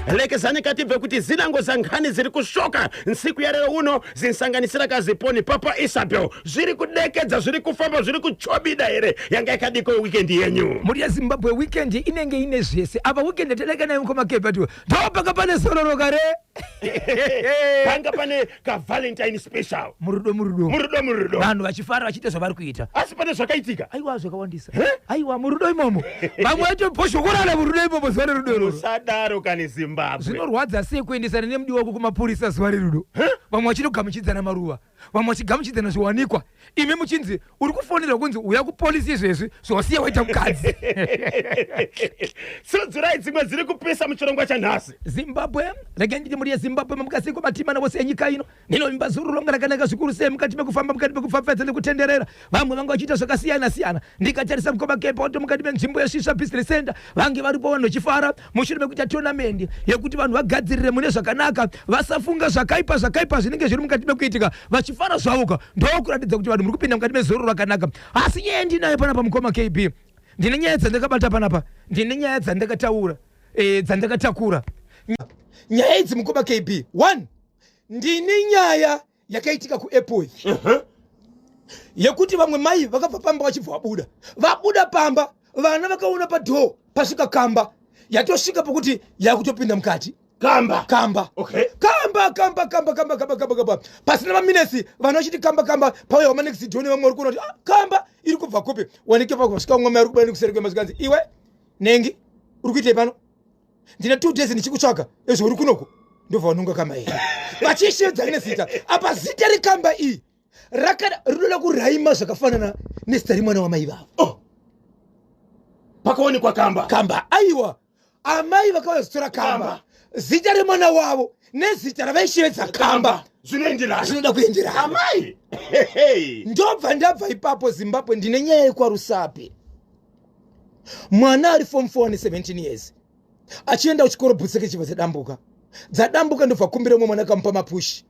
lekezani katibve kuti zinango za nkhani ziri kushoka nsiku ya lero uno zinsanganisira kaziponi Papa Isabel ziri kudekedza ziri kufamba ziri kuchobida here yanga ikadiko weekend yenyu muri ya Zimbabwe weekend inenge ine zvese apa weekend teleka nayo mukoma kepatu ndopaka pane sororo kare panga pane ka Valentine special murudo vanhu vachifara vachite zvavari kuita asi pane zvakaitika aiwa zvakawandisa aiwa murudo imomo vamwe vacho poshokorana murudo imomo zuva rerudo usadaro kani Zimbabwe zvinorwadza sei kuendesana nemudi wako kumapurisa zuva rerudo vamwe vachinogamuchidzana maruva vamwe vachigamuchidzana zviwanikwa imi muchinzi uri kufonera kunzi uya kupolisi izvezvi zvosiya waita mukadzi sodzirai dzimwe dziri kupisa muchirongwa chanhasi Zimbabwe rega nditi muri yeZimbabwe mukasi kwamatimana vose enyika ino ndinovimba zuru ronga rakanaka zvikuru sei mukati mekufamba mukati mekufafadza nekutenderera vamwe vanga vachiita zvakasiyana siyana ndikatarisa mukoma kepa kuti mukati menzvimbo yeshisha business center vange varipo vanhu vachifara mushure mekuita tournament yekuti vanhu vagadzirire mune zvakanaka vasafunga zvakaipa zvinenge zviri mukati mekuitika vachifara zvavoka ndokuratidza kuti vanhu muri kupinda mukati mezoro rakanaka asi nyaya ndinayo panapa mukoma KB ndine nyaya dzandakabata panapa ndine nyaya dzandakataura dzandakatakura nyaya idzi mukoma KB 1 ndine nyaya yakaitika kuAirport yekuti vamwe mai vakabva pamba vachibva vabuda pamba vana vakaona padhoo pasvika kamba yatosvika pokuti yakutopinda mukati kamba okay kamba pasina maminesi vana vachiti kamba pauya wamanext dhoni vamwe vari kuona kuti kamba iri kubva kupi wanike pakasvika umwe mai ari kubani kuseri kwemazikanzi iwe nengi uri kuitei pano ndine 2 days ndichikutsvaka ezvo uri kunoko ndobva vanonga kamba iyi vachishedza ine zita apa zita rekamba iyi rinoda kuraima zvakafanana nezita remwana wamai vavo pakaonekwa kamba aiwa amai vakauya zitora kamba zita remwana wavo nezita ravaishevedza kamba zvinoda kuenderana amai ndabva ipapo Zimbabwe ndine nyaya yekwaRusape mwana ari form 4 ane 17 years achienda kuchikoro bhutseke chibva dzadambuka ndobva kumbira umwe mwana akamupa mapushi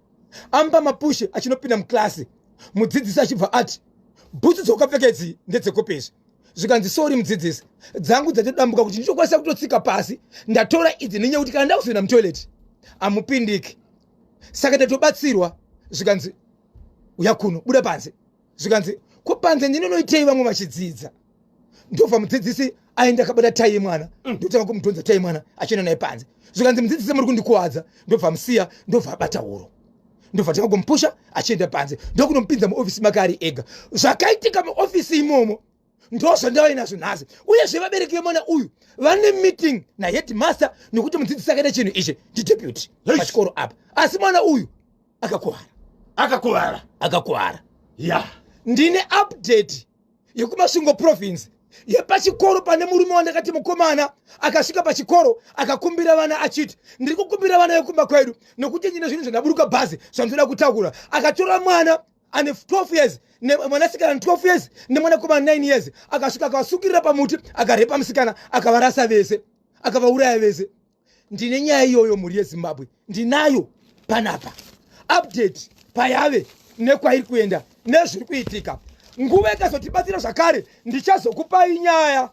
amupa mapushi achinopinda muklasi mudzidzisi achibva ati bhutsu dzokapfeka idzi ndedzekopezvi zvikanzi sori mudzidzisi dzangu dzatodambuka kuti ndichokwanisa kutotsika pasi ndatora idzi nenyaya kuti kana ndakuzoenda mutoileti amupindiki saka ndatobatsirwa zvikanzi uya kuno buda panze zvikanzi kupanze ndinonoitei vamwe vachidzidza ndobva mudzidzisi aenda akabata tai yemwana ndotanga kumudhonza tai mwana achienda naye panze zvikanzi mudzidzisi muri kundikuwadza ndobva musiya ndobva abata huro ndobva tanga kumupusha achienda panze ndokunomupinza muofisi make ari ega zvakaitika muofisi imomo ndozvandava nazvo nhasi uyezve vabereki vemwana uyu vane meeting naheadmaster nekuti mudzidzisi akaita chinhu ichi ndideputy pachikoro apa asi mwana uyu akakuwara ndine update yekumasvingo province yepachikoro pane murume wandakati mukomana akasvika pachikoro akakumbira vana achiti ndiri kukumbira vana vekumba kwedu nokuti ndine zvinhu zvandaburuka bhazi zvandoda kutakura akatora mwana ane 12 years mwanasikana 12 years nemwanakomana 9 years akasvika akavasungirira pamuti akarepa musikana akavarasa vese akavauraya vese ndine nyaya iyoyo muri yeZimbabwe ndinayo panapa update payave nekwairi kuenda nezviri kuitika nguva ikazotibatsira zvakare ndichazokupai nyaya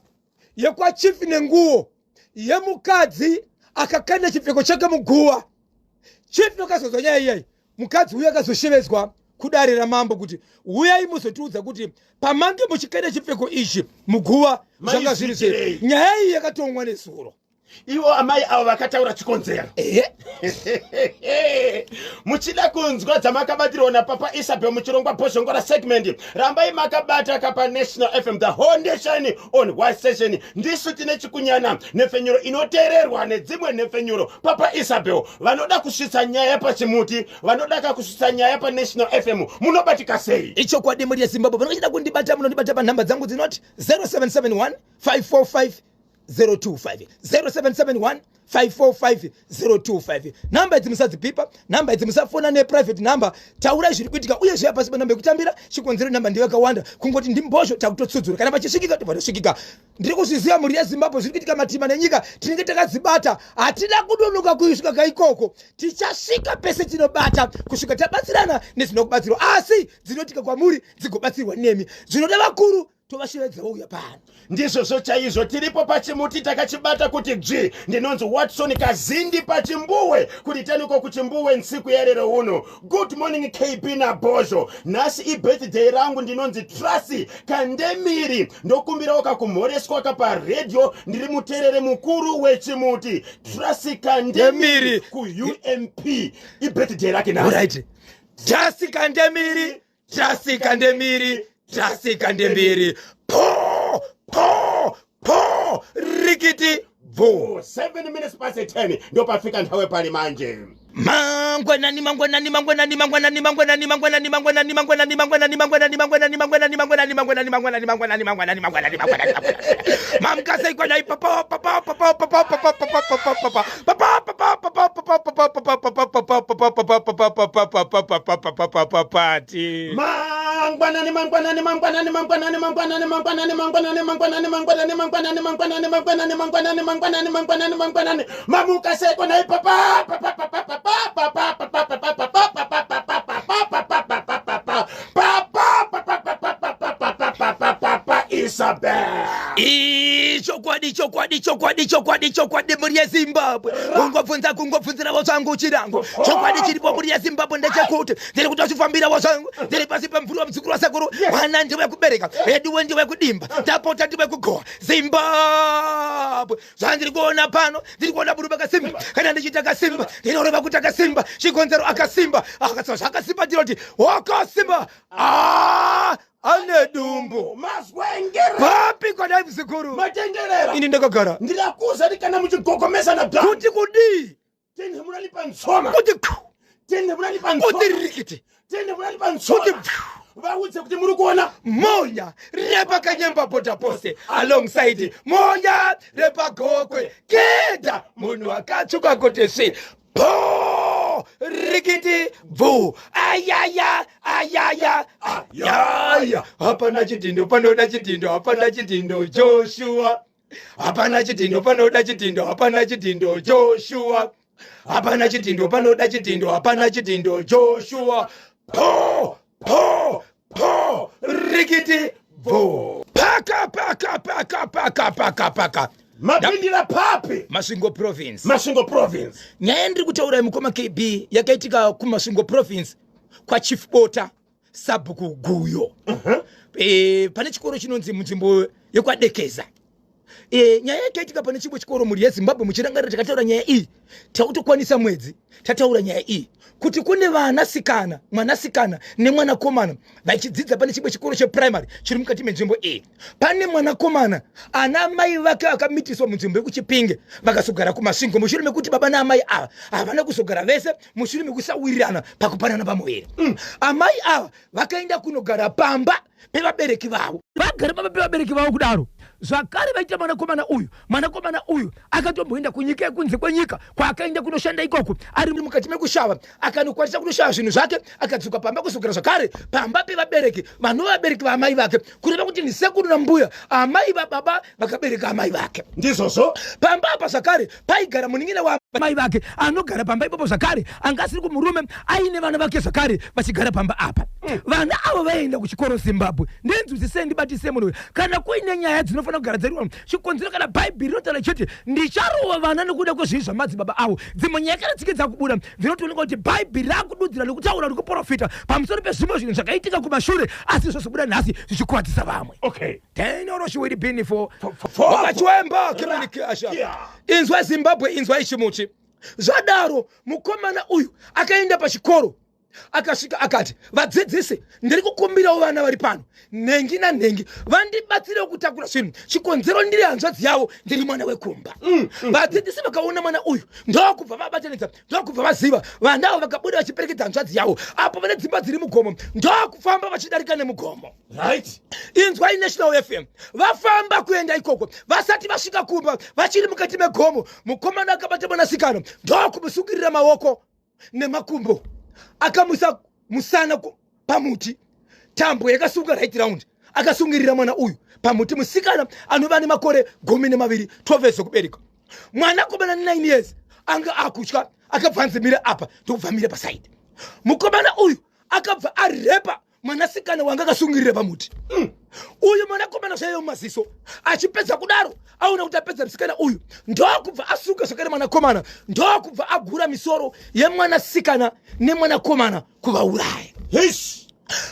yekwachifi nenguo yemukadzi akakanda chipfeko chake muguva chifi akazozwa nyaya iyayi mukadzi uyu akazoshevedzwa kudare ramambo kuti uyai muzotiudza kuti pamange muchikanda chipfeko ichi muguva zvanga zviri sei nyaya iyi yakatongwa nezuro ivo amai avo vakataura chikonzero muchida kunzwa dzamakabatirwa naPapa Isabel muchirongwa pozhongora segment rambai makabata kapa National FM the whole nation on one station ndisu tine chikunyana nefenyuro inoteererwa nedzimwe nefenyuro Papa Isabel vanoda kusvitsa nyaya pachimuti vanoda kusvitsa nyaya paNational FM munobatika sei icho kwadi muri yeZimbabwe vanochida kundibata munondibata panhamba dzangu dzinoti 0771 545 025 0771 545 namba idzi musadzipipa namba idzi musafona neprivate number taurai zviri kuitika uye zviya pasi panamba yekutambira chikonzero namba ndiyo yakawanda kungoti ndimbozvo takutotsudzura kana pachisvikika tobva tosvikika ndiri kuzviziva muri yeZimbabwe zviri kuitika matima nenyika tinenge takadzibata hatida kudonoka kuisvika kaikoko tichasvika pese tinobata kusvika tabatsirana nezvinokubatsirwa asi dzinoitika kwamuri dzigobatsirwa nemi zvinoda vakuru tovashevedza uya pano ndizvozvo chaizvo tiripo pachimuti takachibata kuti dzvi ndinonzi Watson Kazindi pachimbuwe kuti taniko kuchimbuwe nsiku yarero uno. Good morning KB na Bozho, nhasi ibirthday rangu ndinonzi Tracy Kandemiri, ndokumbirawo kakumhoreswa kaparedhyo ndiri muterere mukuru wechimuti. Tracy Kandemiri kuUMP ibirthday rake nhasi. Alright. Tracy Kandemiri, Tracy Kandemiri, Tracy Kandemiri. Po rikiti vo 7 minutes past 10 ndo pafika nthawe pali manje. Mangwanani mamkasa ikwana papa chokwadi muri yeZimbabwe kungopfunzira vazvangu chirango chokwadi chiripo muri yeZimbabwe ndechekuti ndiri kuti vachifambira vazvangu ndiri pasi pemvuri wamuzukuru wasekuru wana ndiwe kubereka ediwe ndiwe kudimba tapota ndiwe kugoha Zimbabwe zvandiri kuona pano ndiri kuona murume akasimba kana ndichiti akasimba ndinoreva kuti akasimba chikonzero akasimba akasava zvakasimba ndinoti wakasimba ane dumbo Mazwengera papi kwadai muzukuru matenderera ini ndakagara ndirakuza ndikana muchigogomesa na bhamu kuti kudi tende munalipa nsoma kuti tende munalipa nsoma kuti rikiti tende munalipa nsoma vaudze kuti muri kuona monya repakanyemba bhodha pose alongside monya repagokwe keda munhu akatsvuka kuti svi po rikiti bvu ayaya hapana chidhindo panoda chidhindo hapana chidhindo Joshua hapana chidhindo panoda chidhindo hapana chidhindo Joshua hapana chidhindo panoda chidhindo hapana chidhindo Joshua po rikiti bvu paka mapindira papi Masvingo province nyaya ndiri kutaura mukoma KB yakaitika kuMasvingo province kwaChief Bota Sabhuku Guyo pane chikoro chinonzi munzvimbo yekwadekeza nyaya yakaitika pane chimwe chikoro muri yeZimbabwe muchirangarira takataura nyaya iyi takutokwanisa mwedzi tataura nyaya iyi kuti kune mwanasikana nemwanakomana vachidzidza pane chimwe chikoro cheprimary chiri mukati menzvimbo iyi. Pane mwanakomana ana mai vake akamitiswa munzvimbo yekuChipinge vakazogara kuMasvingo mushure mekuti baba naamai ava havana kuzogara vese mushure mekusawirirana pakupanana pamuviri. Amai ava vakaenda kunogara pamba pevabereki vavo vagara pamba pevabereki vavo kudaro zvakare vaita mwanakomana uyu akatomboenda kunyika yekunze kwenyika kwaakaenda kunoshanda ikoko ari mukati mekushava akanokwanisa kunoshava zvinhu zvake akadzoka pamba kuzogara zvakare pamba pevabereki vabereki vaamai vake kureva kuti ni sekuru nambuya amai vababa vakabereka amai vake ndizvozvo. Pamba apa zvakare paigara munin'ina waamai vake anogara pamba ipapo zvakare anga asiri kumurume aine vana vake zvakare vachigara pamba apa. Vana avo vaenda kuchikoro Zimbabwe ndenzuzise ndibatise munhu kana kuine nyaya dzinofanira kugara dziri chikonzero kana bhaibheri rinotaura chete ndicharova vana nekuda kwezvizvi zvamadzibaba avo. Dzimwe nyaya kana dzike dzakubuda dzinotooneka kuti bhaibheri rakududzira nekutaura nekuprofita pamusoro pezvimwe zvinhu zvakaitika kumashure asi zvozobuda nhasi zvichikwatisa vamwe. Tenoroshwiri bini for wakachwemba communication. Inzwa Zimbabwe, inzwa ichimuchi zvadaro mukomana uyu akaenda pachikoro akasvika akati vadzidzisi ndiri kukumbirawo vana vari pano nhengi nanhengi vandibatsirewo kutakura zvinhu chikonzero ndiri hanzvadzi yavo ndiri mwana wekumba. Vadzidzisi vakaona mwana uyu ndokubva vabatanidza ndokubva vaziva vana avo vakabuda vachiperekedza hanzvadzi yavo apo vane dzimba dziri mugomo ndokufamba vachidarika nemugomo. Inzwa iNational FM vafamba kuenda ikoko vasati vasvika kumba vachiri mukati megomo mukomana akabata mwanasikana ndokumusungirira maoko nemakumbo akamusa musana pamuti tambo yakasunga right round akasungirira mwana uyu pamuti musikana anova nemakore 12 years okubereka. Mwanakomana 9 years anga akutya akabvanzimira apa ndokubvamira paside. Mukomana uyu akabva arepa mwanasikana wanga akasungirira pamuti. uyu mwanakomana zvayo maziso achipedza kudaro auna kuti apedza musikana uyu ndokubva asuka zvakare mwanakomana ndokubva agura misoro yemwanasikana nemwanakomana kuvauraya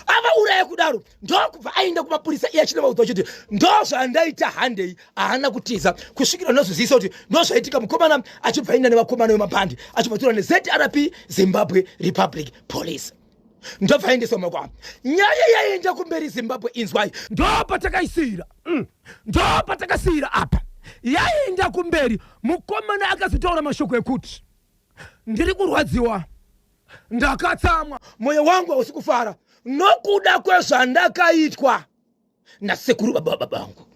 avauraya kudaro ndokubva aenda kumapurisa iye achida vaudza chiti ndozvandaita handei haana kutiza kusvikira nozozivisa kuti ndozvaitika mukomana achibva inda nevakomana vemabhandi achibvatura neZRP Zimbabwe Republic Police ndobva aendeswa mumakwavo nyaya yaenda kumberi Zimbabwe inzwai ndopatakasiyira apa yaenda kumberi mukomana akazotaura mashoko ekuti ndiri kurwadziwa ndakatsamwa mwoyo wangu hausi kufara nokuda kwezvandakaitwa nasekuru baba vangu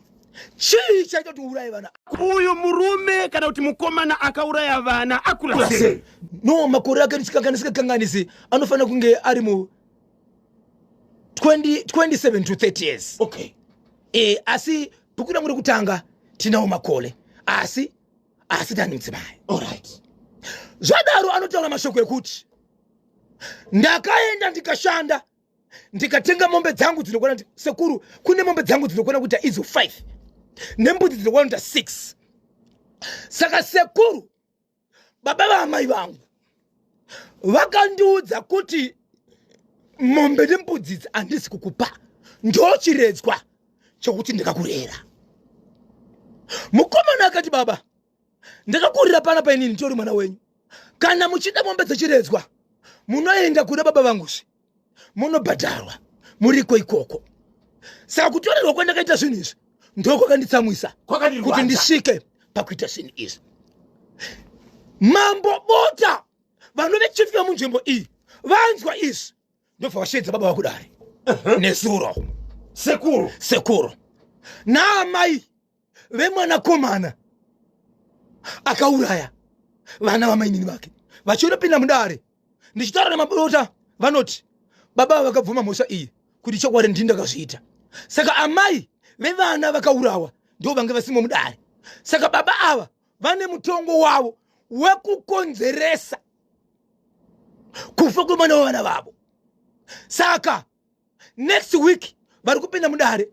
chii chaita kuti uuraye vana uyu murume kana kuti mukomana akauraya vana akura sei no makore ake ndichikanganisi anofanira kunge ari mu 27 to 30 years okay asi bhuku rangu rekutanga tinawo makole asi tani mudzimai alright zvadaro anotaura mashoko ekuti ndakaenda ndikashanda ndikatenga mombe dzangu dzinokwana kuti sekuru kune mombe dzangu dzinokwana kuita idzo 5 nembudzi dzinokwana kuita 6 saka sekuru baba vaamai vangu vakandiudza kuti mombe nembudzi idzi handisi kukupa ndochiredzwa chokuti ndikakurera mukomana akati baba ndakakurira pana painini nditori mwana wenyu kana muchida mombe dzechiredzwa munoenda kuda baba vanguzvi munobhadharwa muriko ikoko saka kutorerwa kwandakaita zvinhu izvi ndokwakanditsamwisa kuti ndisvike pakuita zvinhu izvi mambo bota vanove chifu vemunzvimbo iyi vanzwa izvi ndobva vashedza baba vakudare nesuro sekuru naamai vemwanakomana akauraya vana vamainini vake vachindopinda mudare ndichitaura namabota vanoti baba vakabvuma mhosva iyi kuti chokwadi ndindakazviita saka amai vevana vakaurawa ndo vange vasimwa mudare saka baba ava vane mutongo wavo wekukonzeresa kufa kwemwana wevana vavo saka next week vari kupinda mudare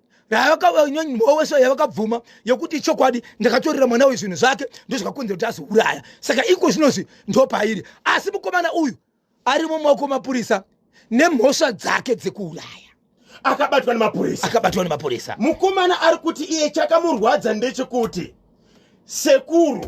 mhosva yavakabvuma yokuti chokwadi ndakatorera mwana wezvinhu zvake ndozvakakonzera kuti azouraya saka iko zvinozvi ndopairi asi mukomana uyu ari mumaoko mapurisa nemhosva dzake dzekuuraya akabatwa nemapurisa mukomana ari kuti iye chakamurwadza ndechekuti sekuru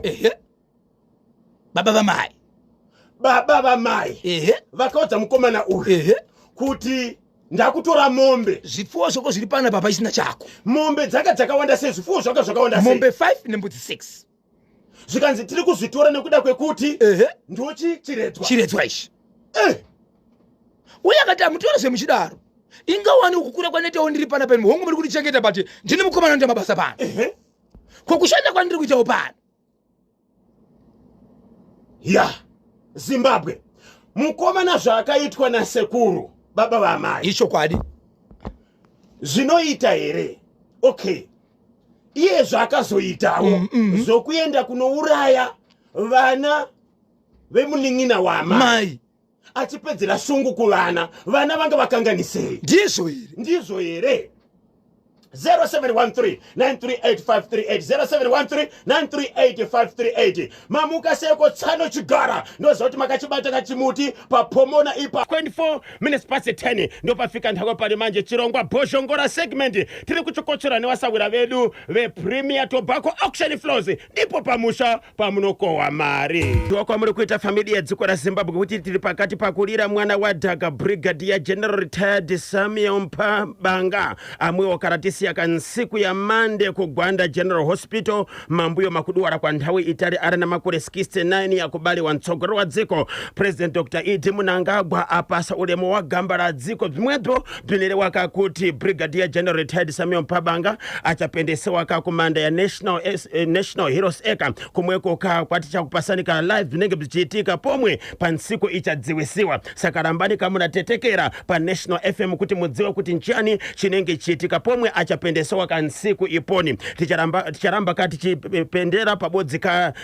baba vamai vakaudza mukomana uyu kuti ndakutora mombe zvipfuwo zvako zviri pana baba isina chako mombe dzakawanda sei zvipfuwo zvako zvakawanda sei mombe 5 nembudzi 6 zvikanzi tiri kuzvitora nekuda kwekuti ndochiredzwa ichi uye akati amutore zvemuchidaro ingawani kukura kwanoitawo ndiri pana penu hongu muri kutichengeta bati ndini mukomana nda mabasa pano kwokushanda kwandiri kuitawo pano Zimbabwe mukomana zvakaitwa nasekuru baba vamai ichokwadi zvinoita here okay iye zvakazoitawo zokuenda kunouraya vana vemunin'ina wamai achipedzera shungu kuvana vana vanga vakanganisei ndizvo here 0713-938-538 0713-938-538 mamuka seko tsano chigara ndoziva kuti makachibata kachimuti papomona ipa 24 minutes past 10 ndopafika nthawi pali manje chirongwa bhoshongora segment tiri kuchikotsora nevasawira vedu vePremier Tobacco Auction Flows ndipo pamusha pamunokohwa mari ndiwakwa muri kuita famili yedziko raZimbabwe kuti tiri pakati pakulira mwana wa Dhaga Brigadier General Retired Samuel Mpabanga amwewo karatisi yakansiku ya Mande kugwanda General Hospital mambuyo makuduwara kwa nthawi itali ari na makore 69 yakubali wa mtsogolo wa dziko President Dr. Idi Mnangagwa apasa ulemu wa gamba la dziko bzimwepo bzinelewaka kuti Brigadier General Retired Samuel Mpabanga achapendesewa kumanda ya National Heroes Eka kumweko kwati chakupasanika live bzinenge bzichiitika pomwe pa ntsiku ichadziwisiwa sakarambani kamunatetekera pa National FM kuti mudziwe kuti nchani chinenge chiitika pomwe achapendesewa kansiku iponi ticharamba kati chipendera pabodzi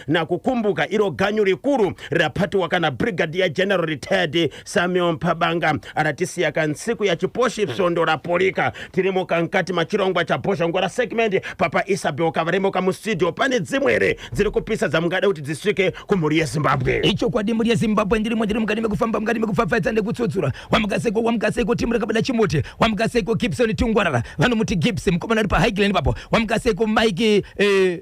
na kukumbuka iro ganyu rikuru rapatiwa kana Brigadier General retired Samuel Mpabanga aratisiya kansiku ya chiposhi psondo rapolika tirimo kankati machirongwa cha posha ngora segment papa Isabel kavaremo ka mu studio pane dzimwere dziri kupisa za mungada kuti dzisvike kumuri yeZimbabwe icho kwadi muri yeZimbabwe ndiri mukati mekufamba mukati mekufafaidza nekutsutsura wamukaseko timuri kabada chimote wamukaseko Gibson Tungwarara vanomuti Gibson mukomana ari paHighland papo wamukaseko Mike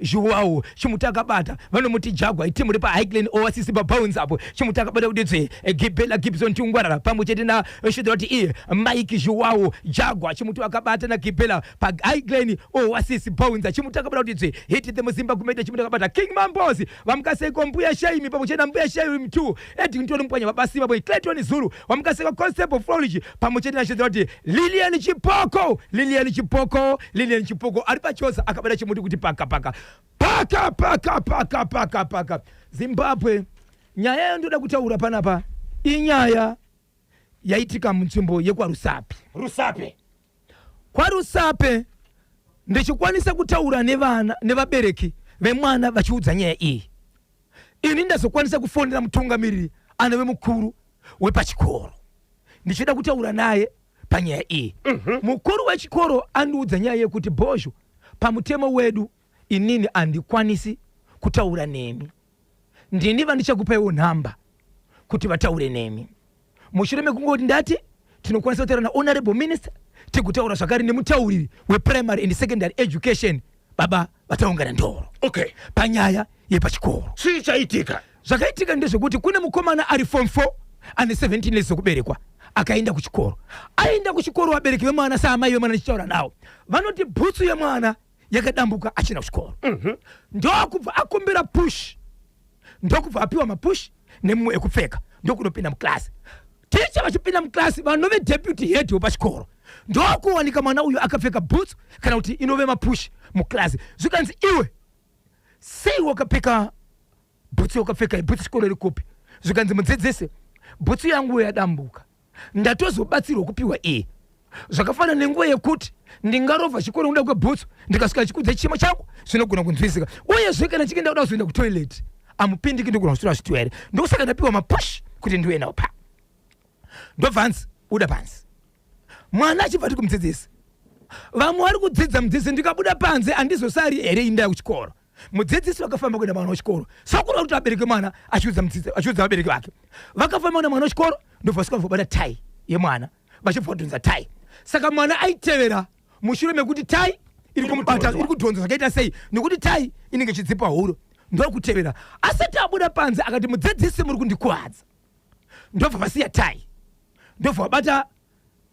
Joao chimutaka bata vanomuti Jaguar timuri paHighland Oasis Bounce apo chimutaka bata kuti Gibela Gibson Tungwarara pamwe chete na shudoti Mike Joao Jaguar chimutu akabata na Gibela paHighland Oasis Bounce chimutaka bata kuti hit the Muzimba kumeta chimutaka bata King Mambozi vamukaseko Mbuya Shaimi pamwe chete na Mbuya Shaimi 2 eti ntoni mpwanya babasi babo Clayton Zulu wamukaseko Concept of Florida pamwe chete na shudoti Lilian Chipoko ari pachosa akabada chimutu kuti paka Zimbabwe nyaya yandoda kutaura panapa inyaya yaitika munzvimbo yekwa Rusape ndichikwanisa kutaura nevabereki vemwana vachiudza nyaya iyi ini ndazokwanisa kufondera mutungamiriri anove mukuru wepachikoro ndichida kutaura naye panyaya iyi mukuru wechikoro andiudza nyaya yekuti Bozho pamutemo wedu inini andikwanisi kutaura nemi ndini vandichakupaiwo nhamba kuti vataure nemi mushure mekungoti ndati tinokwanisa kutaura na honorable minister tikutaura zvakare nemutauriri weprimary and secondary education baba vataungana ndoro panyaya yepachikoro chichaitika zvakaitika ndezvekuti kune mukomana ari form 4 ane 17 years okuberekwa akaenda kuchikoro aenda kuchikoro vabereki vemwana saamai vemwana nichitaura nawo vanoti bhutsu yemwana yakadambuka achina kuchikoro ndokubva akumbira push ndokubva apiwa mapush nemumwe ekupfeka ndokunopinda muklasi ticha vachipinda muklasi vanove deputy head wepachikoro ndokuwanika mwana uyu akapfeka bhutsu kana kuti inove mapush muklasi zvikanzi iwe sei wakapfeka bhutsu yakapfeka ibhutsu chikoro rikupi zvikanzi mudzidzisi bhutsu yangu yadambuka ndatozobatsirwa kupiwa iyi zvakafanana nenguva yekuti ndingarovha chikoro kuda kwebhutsu ndikasvika chikudza chimo changu zvinogona kunzwisika uyezve kana chikenda kuda kuzoenda kutoilet amupindiki ndigona kutora zvitu here ndokusaka ndapiwa mapush kuti ndiwe nawo pa ndobvanzi uda panzi mwana achibva ti kumudzidzisi vamwe vari kudzidza mudzidzisi ndikabuda panze andizosari here inda kuchikoro mudzidzisi vakafamba kuenda mwana wechikoro sakura kuti abereke mwana achiudza vabereki vake vakafamba kuenda mwana wechikoro ndobva vobata tai yemwana vachibva kudhonza tai saka mwana aitevera mushure mekuti tai iri kumubata iri kudhonza zvakaita sei nekuti tai inenge ichidzipa huro ndokutevera asati abuda panze akati mudzidzisi muri kundikuwadza ndobva vasiya tai ndobva vabata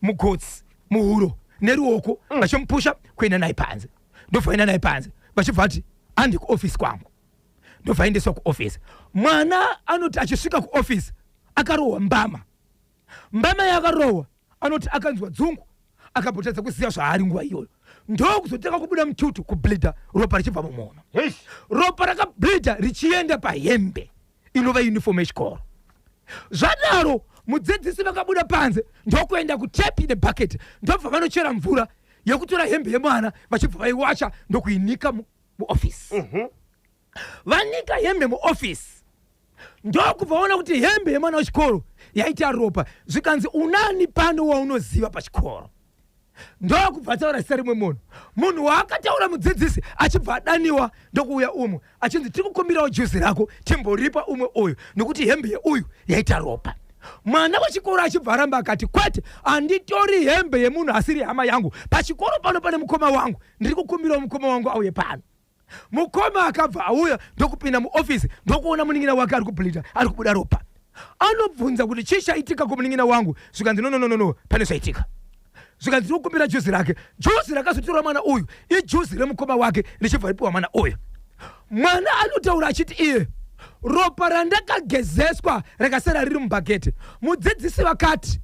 mugotsi muhuro neruoko vachimupusha kuenda naye panze ndobva enda naye panze vachibva ati andi kuofisi kwangu ndobva aendeswa kuofisi mwana anoti achisvika kuofisi akarohwa mbama yakarohwa anoti akanzwa dzungu akapotedza kuziva zvaari nguva iyoyo ndokuzotanga kubuda mututu kubhlidha ropa richibva mumuno ropa rakabhlidha richienda pahembe inova uniform yechikoro zvadaro mudzidzisi vakabuda panze ndokuenda kutap the bucket ndobva vanochera mvura yekutora hembe yemwana vachibva vaiwacha ndokuinika muofisi vanika hembe muofisi ndokubvaona kuti hembe yemwana wechikoro yaita ropa zvikanzi unani pano waunoziva pachikoro ndokubva taura zita rimwe munhu waakataura mudzidzisi achibva adaniwa ndokuuya umwe achinzi tiri kukumbirawo juzi rako timboripa umwe uyu nekuti hembe yeuyu yaita ropa mwana wechikoro achibva aramba akati kwete handitori hembe yemunhu asiri hama yangu pachikoro pano pane mukoma wangu ndiri kukumbirawo mukoma wangu auye pano mukoma akabva auya ndokupinda muofisi ndokuona munin'ina wake ari kubhlidha ari kubuda ropa anobvunza kuti chii chaitika kumunin'ina wangu zvikanzi no pane zvaitika zvikanzi tiri kukumbira juzi rake juzi rakazotora mwana uyu ijuzi remukoma wake richibva ripiwa mwana uyu mwana anotaura achiti iye ropa randakagezeswa rakasara riri mubhaketi mudzidzisi vakati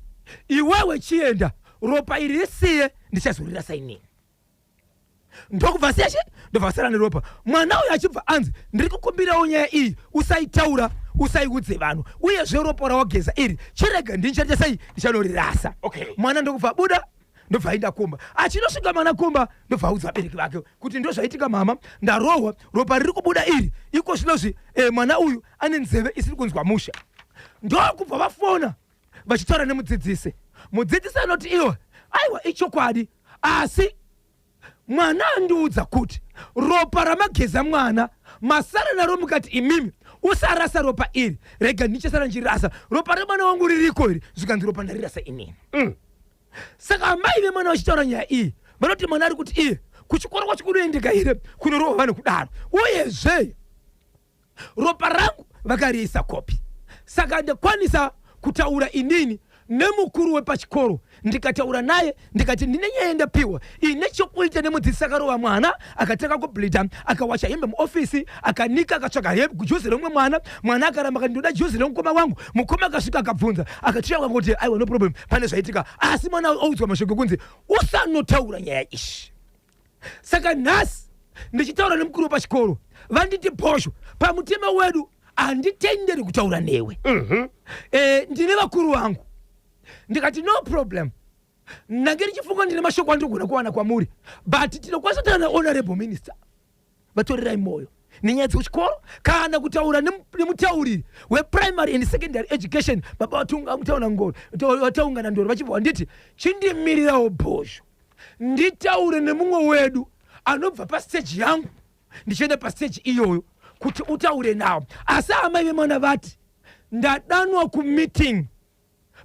iwewe chienda ropa iri risiye ndichazorirasa inini ndokubva seshe ndobva sara neropa mwana uyu achibva anzi ndiri kukumbirawo nyaya iyi usaitaura usaiudze vanhu uyezve ropa rawageza iri chirega ndini charicha sei ndichanorirasa mwana ndokubva buda ndobva aenda kumba. Achinosvika mana kumba ndobva audza vabereki vake kuti ndozvaitika mama, ndarohwa, ropa riri kubuda iri, iko zvinozvi mwana uyu ane nzeve isiri kunzwa musha. Ndokubva vafona vachitaura nemudzidzisi. Mudzidzisi anoti iwe aiwa ichokwadi, asi mwana andiudza kuti ropa ramageza mwana masara naro mukati imimi usarasa ropa iri, rega ndichasara njirasa, ropa remwana wangu ririko iri, zvikanzi ropa ndarirasa inini. Saka amai vemwana vachitaura nyaya iyi vanoti mwana ari kuti iye kuchikoro kwacho kunoendeka ire kunorohwa vanhu kudaro, uyezve ropa rangu vakariisa kopi. Saka ndakwanisa kutaura inini nemukuru wepachikoro, ndikataura naye ndikati ndine nyaya ndapiwa ine chokuita nemudzidzisi akarohwa mwana, akatanga kubhlita, akawacha hembe muofisi, akanika, akatsvaga hembe juzi remumwe mwana akaramba akati ndoda juzi remukoma wangu, mukoma akasvika akabvunza, akatira kwangu kuti aiwa no problem, pane zvaitika, asi mwana audzwa mashoko kunzi usanotaura nyaya ishi. Saka nhasi ndichitaura nemukuru wepachikoro vanditi posho pamutema wedu handitenderi kutaura newe. Ndine vakuru vangu, ndikati no problem, nange ndichifunga ndine mashoko andogona kuwana kwamuri, but tinokwanisa kutaura nahonorable minister, vatorirai moyo nenyaya dzekuchikoro kana kutaura nemutauriri weprimary and secondary education, baba vataungana ndoro vachibva vanditi chindimirirawo bhosho nditaure nemumwe wedu anobva pastage yangu ndichienda pastage iyoyo kuti utaure nawo. Asi amai vemwana vati ndadanwa kumeeting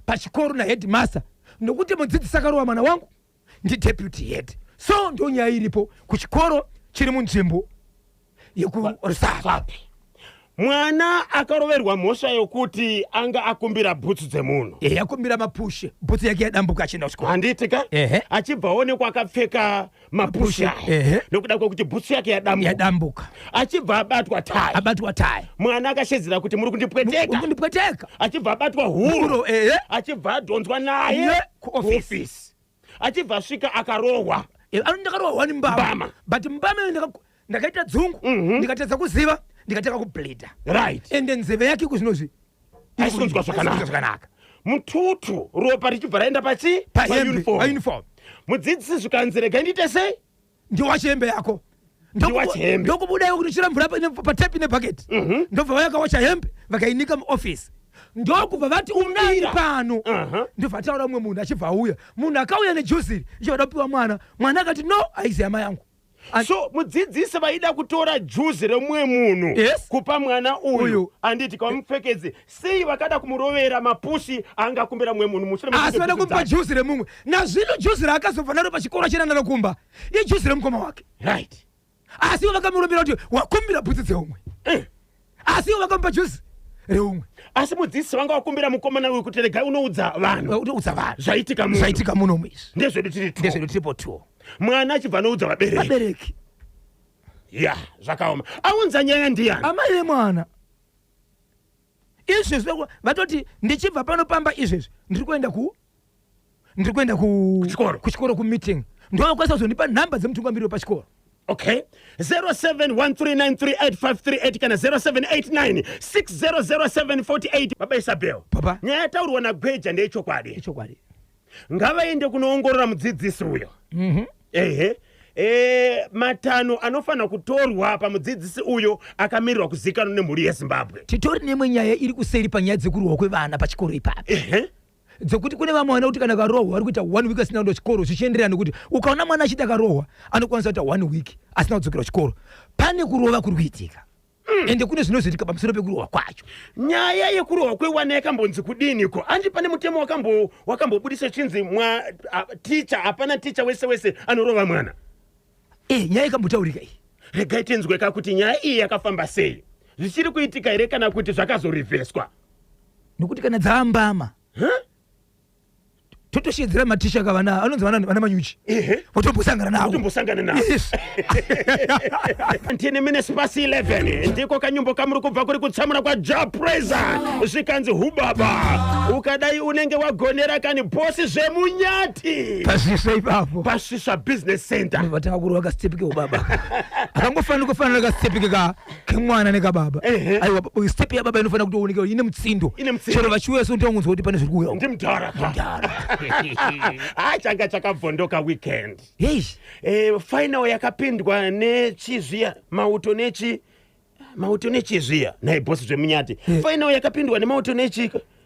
pachikoro naheadmaster nokuti mudzidzisi akarohwa mwana wangu ndideputy head. So ndo nyaya iripo kuchikoro chiri munzvimbo yekurusapi. Mwana akaroverwa mhosva yokuti anga akumbira bhutsu dzemunhu. Akumbira mapushe, bhutsu yake yadambuka achienda kuchikoro. Handitika? Achibva aonekwa akapfeka mapushe nokuda kwekuti bhutsu yake yadambuka. Achibva abatwa tai. Mwana akashedzera kuti muri kundipweteka. Achibva abatwa huro. Achibva adhonzwa naye kuofisi. Achibva asvika akarohwa. Ndakarohwa nimbama. But mbama ndakaita dzungu, ndikatedza kuziva, ndikateka kubhlita. Right. Ende nzeve yake kuzvinozvi aisunzwa zvakanaka. Mututu ropa richibva raenda pauniform. Mudzidzisi zvikanzi regai ndiite sei? Ndiwachembe yako. Ndokubudayo kuti chira mvura patepi nebhaketi. Ndobva vayakawacha hembe vakainika muofisi. Ndokubva vati unai pano. Ndobva ataura mumwe munhu achibva auya. Munhu akauya nejuziri ichivada kupiwa mwana akati no, aizi hama yangu. So mudzidzisi vaida kutora juzi remumwe munhu kupa mwana uyu, anditi kwamupfekedze sei vakada kumurovera mapushi angakumbira mumwe munhu mushure asi vada kumpa juzi remumwe. Nazvino juzi raakazobva naro pachikoro chinaenda nokumba ijuzi remukoma wake. Right. Asi ivo vakamurovera kuti wakumbira bhutsu dzeumwe. Asi ivo vakamupa juzi reumwe. Asi mudzidzisi vanga vakumbira mukomana uyu kuti regai unoudza vanhu zvaitika muno muizvi. Ndezvedu tiripo 2. Mwana achibva anoudza vabereki. Ya, zvakaoma. Aunza nyaya ndiani? Amai vemwana. Izvezvi vatoti ndichibva panopamba izvezvi ndiri kuenda kuchikoro kumeeting. Ndovakwanisa kuzondipa nhamba dzemutungamiriri wepachikoro. Okay. 0713938538 kana 0789600748. Baba Isabel. Papa. Nyaya yataurwa naGweja ndeyechokwadi. Ngavaende kunoongorora mudzidzisi uyo. Matano anofana kutorwa pamudzidzisi uyo akamirirwa kuzikanwa nemhuri yeZimbabwe. Titori nemwe nyaya iri kuseri panyaya dzekurohwa kwevana pachikoro ipapo. Dzekuti kune vamwe vana kuti kana karohwa vari kuita 1 week asina kuenda kuchikoro zvichienderana kuti ukaona mwana achiti akarohwa anokwanisa kuita 1 week asina kudzokera kuchikoro. Pane kurova kuri kuitika. Ende kune zvinozoitika pamusoro pekurohwa kwacho. Nyaya yekurohwa kwewana yakambonzi kudiniko? Andi pane mutemo wakambobudisa chinzi teacher, hapana teacher wese anorova mwana. Nyaya ikambotaurika iyi. Regai tinzweka kuti nyaya iyi yakafamba sei? Zvichiri kuitika here kana kuti zvakazorivheswa? Nokuti kana dzaambama. Totoshedzera matisha kavana anonzi vana manyuchi. Votombosangana nawo. Ndine Minespasi 11 ndiko kanyumbo kamuri kubva kuri kutsamura kwa Japreza zvikanzi hubaba. Ukadai unenge wagonera kani bosi zvemunyati. Pasisa ipapo. Pasisa business center. Vatanga kuri wakastepike ubaba. Akangofanira kufanira kasitepike kemwana nekababa. Aiwa step ya baba inofanira kuti uoneke ine mutsindo. Chero vachiuya so ndongonzwa kuti pane zviri kuuya. Ndimudhara. changa chakabvondoka weekend. Yes. Final yakapindwa nechiziya mauto nechiziya naye boss zvemunyati. Final yakapindwa nemauto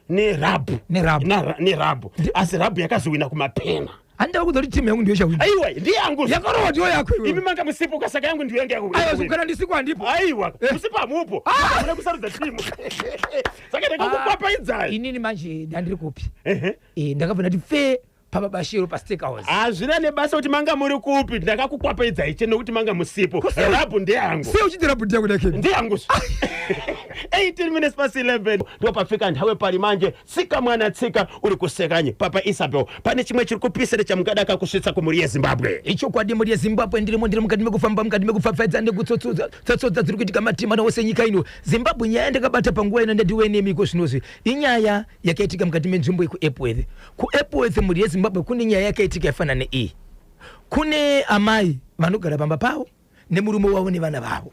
nerabu. Asi rabu yakazowina kumapena. Anda kudori timu yangu ndiyo chawina. Aiwa, ndiye yangu. Yakoro ndiyo yako. Imi manga musipo kasaka yangu ndiyo yangu yako. Aiwa, sukana ndisiku andipo. Aiwa, musipa mupo. Muna kusaruza timu. Saka ndakakupapa idzai. Inini manje ndandiri kupi. Ndakabva ndati fe papa Bashiro pa steakhouse. Zvina nebasa kuti manga muri kupi ndakakukwapa idzai cheno kuti manga musipo. Rabu ndiye yangu. Se uchiti rabu ndiye kudake. Ndiye yangu. 18 minutes past 11 ndo pafika nthawe pali manje tsika mwana tsika uri kusekanye Papa Isabel pane chimwe chiri kupisira chamugada kakusvitsa kumuri yeZimbabwe. Icho kwadi muri yeZimbabwe ndiri mukati mekufamba mukati mekupfapfaidza nekutsotsa dziri kuitika matima nawose nyika ino. Zimbabwe nyaya ndakabata panguva ino ndatiwenemiko zvinozvi inyaya yakaitika mukati menzvimbo kuEpworth. kuEpworth muri yeZimbabwe kune nyaya yakaitika yafanana neiyi. Kune amai vanogara pamba pavo nemurume wavo nevana vavo.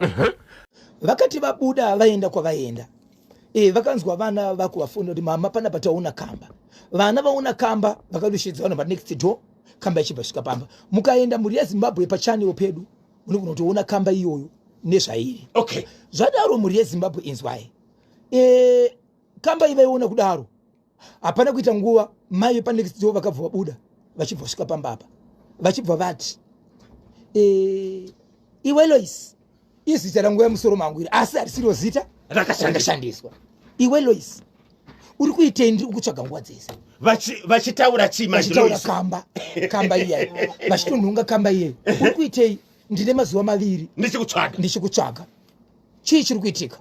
Vakati vabuda vaenda kwavaenda. Vakanzwa vana vakuvafunda kuti mama pana pataona kamba. Vana vaona kamba vakadushidzana pa next door kamba ichibva svika pamba. Mukaenda muri yeZimbabwe pachannel pedu munogona kutoona kamba iyoyo nezvairi. Okay. Zvadaro muri yeZimbabwe inzwai. Kamba ivaiona kudaro. Hapana kuita nguva mai pa next door vakabva vabuda vachibva svika pamba apa. Vachibva vati iwe Lois izita rangu yamusoro mangu iri asi harisiro zita rakashandiswa. Iwe Lois uri kuitei ndiri kutsvaga nguva dzese. Vachitaura chima vachitaura kamba iyayi. Vachitonhonga kamba iyayi. Uri kuitei ndine mazuva maviri ndichikutsvaga. Chii chiri kuitika?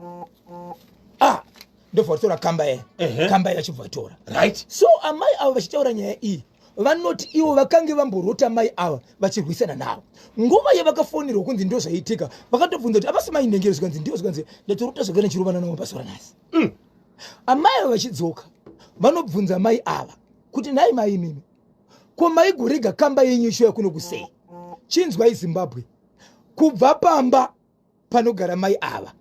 Ndobva vatora kamba iyayi. Kamba iyayi vachibva vatora. Right. So amai ava vachitaura nyaya iyi vanoti ivo vakange vamborota mai ava vachirwisana navo. Nguva yavakafonirwa kunzi ndo zvaitika vakatobvunza kuti apasi mainengero zvikanzi ndio zvikanzi ndatorota zvakana chirovana navo pasora nhasi. Amai ava vachidzoka vanobvunza mai ava kuti nhai mai mimi ko maigorega kamba yenyu ishoya kuno kusei. Chinzwai Zimbabwe kubva pamba panogara mai ava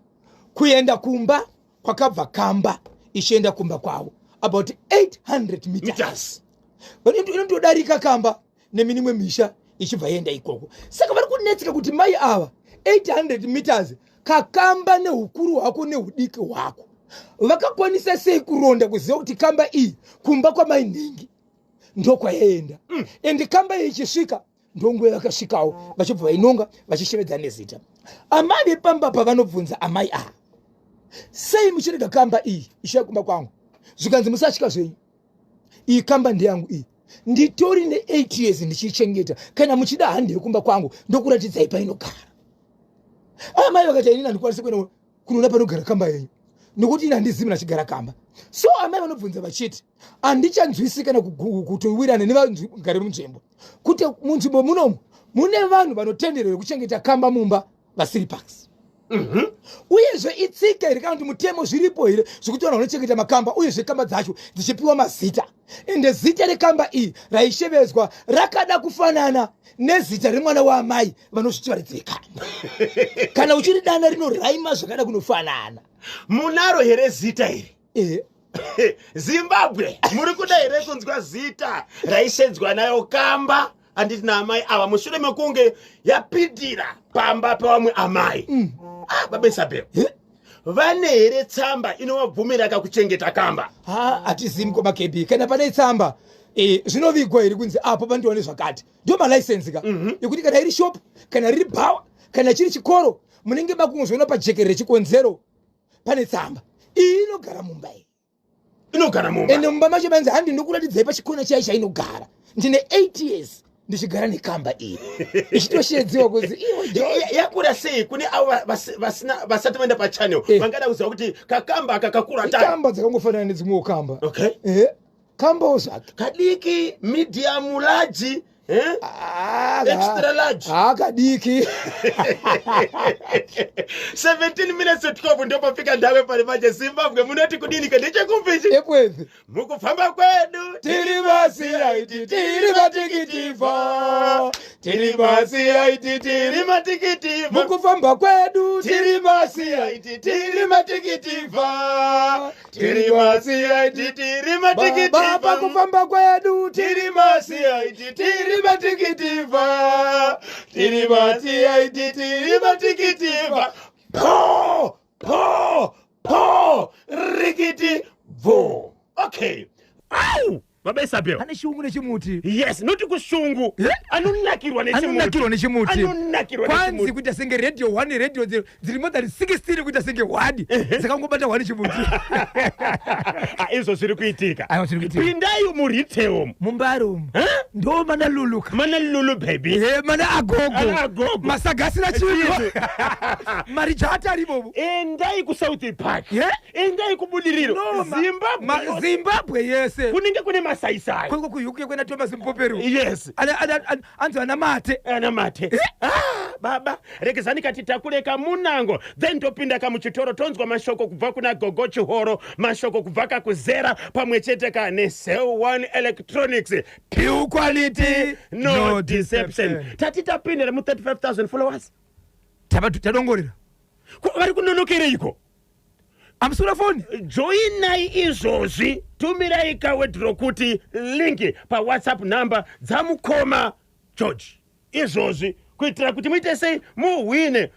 kuenda kumba kwakabva kamba ichienda kumba kwavo about 800 meters. Inondodarika kamba neminimwe misha ichibva yenda ikoko. Saka vari kunetseka kuti mai ava 800 meters kakamba nehukuru hwako nehudiki hwako vakakwanisa sei kuronda kuziva kuti kamba iyi kumba kwamai Nhengi ndokwayaenda. Ende kamba iyi ichisvika ndonguva vakasvikawo vachibva vainonga vachishevedza nezita. Amai vepamba pavanobvunza amai ava sei muchirega kamba iyi ishiya kumba kwangu zvikanzi musasvika zvenyu. Iyi kamba ndeyangu iyi nditori ne8 years ndichichengeta kana muchida handi yekumba kwangu ndokuratidzai painogara. Amai vakati inini handikwanisi kuenda kunoona panogara kamba yenyu nokuti ina handizivi nachigara kamba. So amai vanobvunza vachiti handichanzwisi kana kutowirirana nevagari munzvimbo kuti munzvimbo munomu mune vanhu vanotenderera kuchengeta kamba mumba vasiri pasi. Uyezve itsika here kana kuti mutemo zviripo here zvekuti vanhu vanochengeta makamba uyezve kamba dzacho dzichipiwa mazita. Ende zita rekamba iyi raishevedzwa rakada kufanana nezita remwana waamai vanozvitwaridzika. Kana uchiri dana rinoraima zvakada kunofanana. Munaro here zita iri? Zimbabwe muri kuda here kunzwa zita raishedzwa nayo kamba anditi naamai ava mushure mekunge yapindira pamba pavamwe amai. Baba Isabel vane here tsamba inovabvumira kakuchengeta kamba? Hatizivi komakebi kana pane tsamba zvinovigwa here kunzi apo pandiwane zvakati ndio malaisensi ka yekuti kana iri shop kana riri bhawa kana chiri chikoro munenge makungozviona pajekerere chikonzero pane tsamba iyi inogara mumba iyi. Inogara mumba ende mumba macho manzi handi ndokuratidzai pachikona chai chainogara ndine 8 years ndichigara nekamba iyi ichitoshedziwa kuzi yakura sei kune avo vasati vaenda pachannel vangada kuziva kuti kakamba aka kakura ta kamba dzakangofanana nedzimwewo kamba. Okay. Kambawo zvake kadiki medium large Extra large. Kadiki. 17 minutes to 12 ndipo pafika ndawe pale maje Zimbabwe munoti kudini kandiche kumpishi. Epwezi. Mukufamba kwedu Tirimasi aiti tirimatikitifa. Tirimasi aiti tirimatikitifa. Mukufamba kwedu tirimasi aiti tirimatikitifa. Tirimasi aiti tirimatikitifa. Baba kufamba kwedu tirimasi aiti tirimatikitifa. Tirimasi aiti tirimatikitifa. Po rikiti vo. Okay. Au! Baba Isabel. Ane shungu nechimuti. Yes, noti kushungu. Anunakirwa nechimuti. Anunakirwa nechimuti. Anunakirwa nechimuti. Kwanzi kuita senge radio 1 radio 0 ziri more than 16 kuita senge 1. Zakangobata 1 chimuti. Izo ziri kuitika. Ayo ziri kuitika. Pindai muritewo. Mumbaro. Ndo mana luluka. Mana lulu baby. Mana agogo. Agogo. Masagasi na chino. Marijata aribo. Endai ku South Park. Endai ku Budiriro. Zimbabwe. Zimbabwe yese. Kuninge kune masaisai. Kuko kuyuke kwena Thomas Mpoperu. Yes. Anzo anamate. Anamate. Baba, rekezani kati takuleka munango. Then topinda kamuchitoro tonzwa mashoko kubva kuna Gogo Chihoro, mashoko kubva kuzera pamwechete kane Cell One Electronics. Pure quality, no deception. Tati tapinda mu 35,000 followers. Tadongorera. Vari kunonokere iko. Amsura phone. Joinai izozvi. Tumirai kawedro kuti linki pa WhatsApp number dzamukoma George. Izozvi kuitira kuti muite sei muwine.